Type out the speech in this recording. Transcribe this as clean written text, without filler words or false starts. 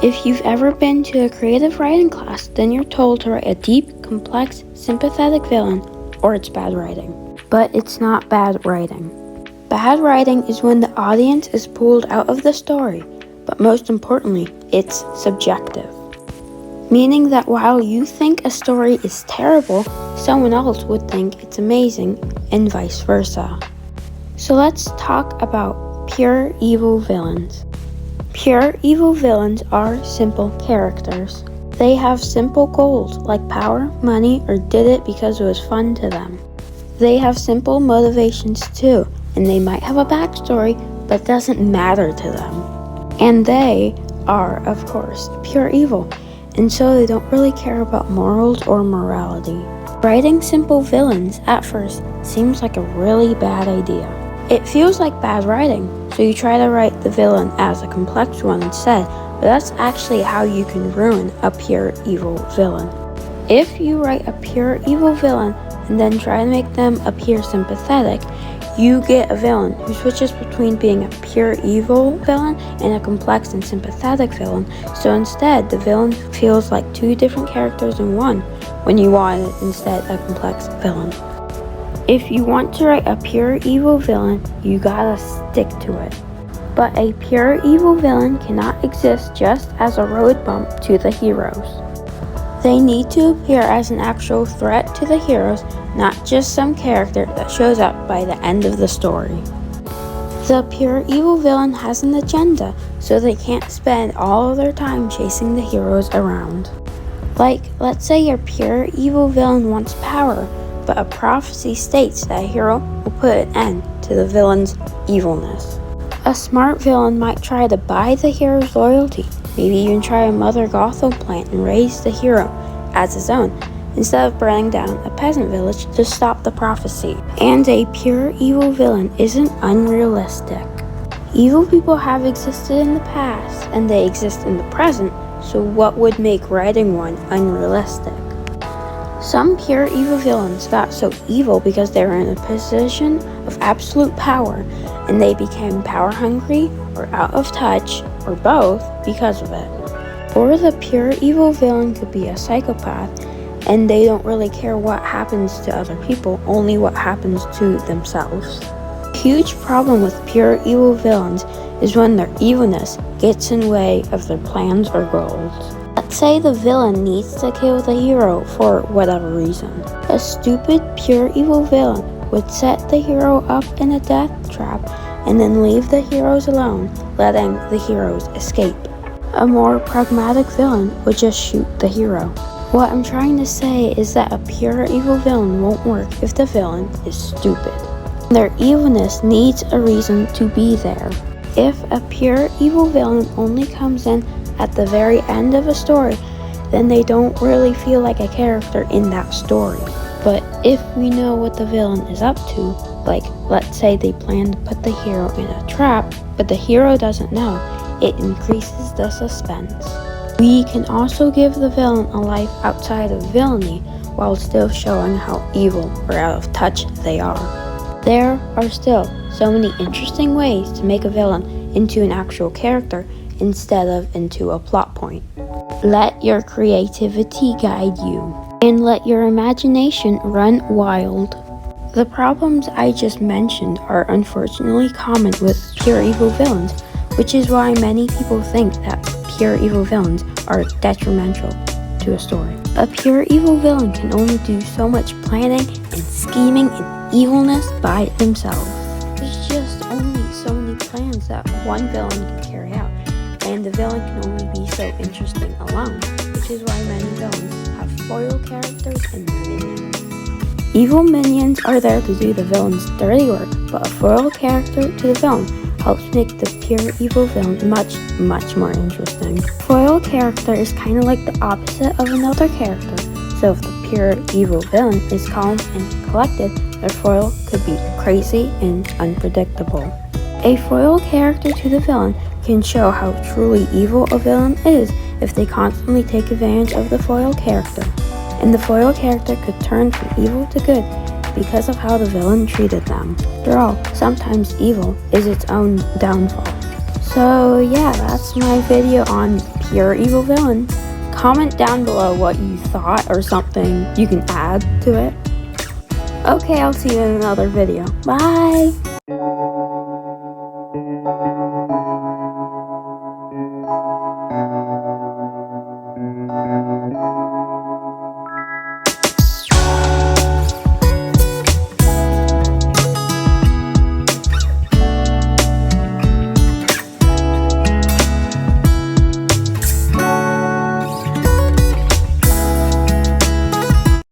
If you've ever been to a creative writing class, then you're told to write a deep, complex, sympathetic villain, or it's bad writing. But it's not bad writing. Bad writing is when the audience is pulled out of the story, but most importantly, it's subjective. Meaning that while you think a story is terrible, someone else would think it's amazing, and vice versa. So let's talk about pure evil villains. Pure evil villains are simple characters. They have simple goals like power, money, or did it because it was fun to them. They have simple motivations too, and they might have a backstory, but it doesn't matter to them. And they are, of course, pure evil, and so they don't really care about morals or morality. Writing simple villains at first seems like a really bad idea. It feels like bad writing, so you try to write the villain as a complex one instead, but that's actually how you can ruin a pure evil villain. If you write a pure evil villain and then try to make them appear sympathetic, you get a villain who switches between being a pure evil villain and a complex and sympathetic villain, so instead the villain feels like two different characters in one, when you want it instead a complex villain. If you want to write a pure evil villain, you gotta stick to it. But a pure evil villain cannot exist just as a road bump to the heroes. They need to appear as an actual threat to the heroes, not just some character that shows up by the end of the story. The pure evil villain has an agenda, so they can't spend all of their time chasing the heroes around. Like, let's say your pure evil villain wants power, but a prophecy states that a hero will put an end to the villain's evilness. A smart villain might try to buy the hero's loyalty, maybe even try a Mother Gothel plant and raise the hero as his own, instead of burning down a peasant village to stop the prophecy. And a pure evil villain isn't unrealistic. Evil people have existed in the past, and they exist in the present, so what would make writing one unrealistic? Some pure evil villains got so evil because they were in a position of absolute power, and they became power hungry or out of touch, or both, because of it. Or the pure evil villain could be a psychopath, and they don't really care what happens to other people, only what happens to themselves. A huge problem with pure evil villains is when their evilness gets in the way of their plans or goals. Let's say the villain needs to kill the hero for whatever reason. A stupid, pure evil villain would set the hero up in a death trap and then leave the heroes alone, letting the heroes escape. A more pragmatic villain would just shoot the hero. What I'm trying to say is that a pure evil villain won't work if the villain is stupid. Their evilness needs a reason to be there. If a pure evil villain only comes in at the very end of a story, then they don't really feel like a character in that story. But if we know what the villain is up to, like let's say they plan to put the hero in a trap, but the hero doesn't know, it increases the suspense. We can also give the villain a life outside of villainy while still showing how evil or out of touch they are. There are still so many interesting ways to make a villain into an actual character instead of into a plot point. Let your creativity guide you, and let your imagination run wild. The problems I just mentioned are unfortunately common with pure evil villains, which is why many people think that pure evil villains are detrimental to a story. A pure evil villain can only do so much planning and scheming and evilness by themselves. There's just only so many plans that one villain can carry out, and the villain can only be so interesting alone, which is why many villains have foil characters and minions. Evil minions are there to do the villain's dirty work, but a foil character to the villain helps make the pure evil villain much more interesting. Foil character is kind of like the opposite of another character, so if the pure evil villain is calm and collected, their foil could be crazy and unpredictable. A foil character to the villain can show how truly evil a villain is if they constantly take advantage of the foil character, and the foil character could turn from evil to good because of how the villain treated them. After all, sometimes evil is its own downfall. So yeah, that's my video on pure evil villain. Comment down below what you thought or something you can add to it. Okay, I'll see you in another video. Bye!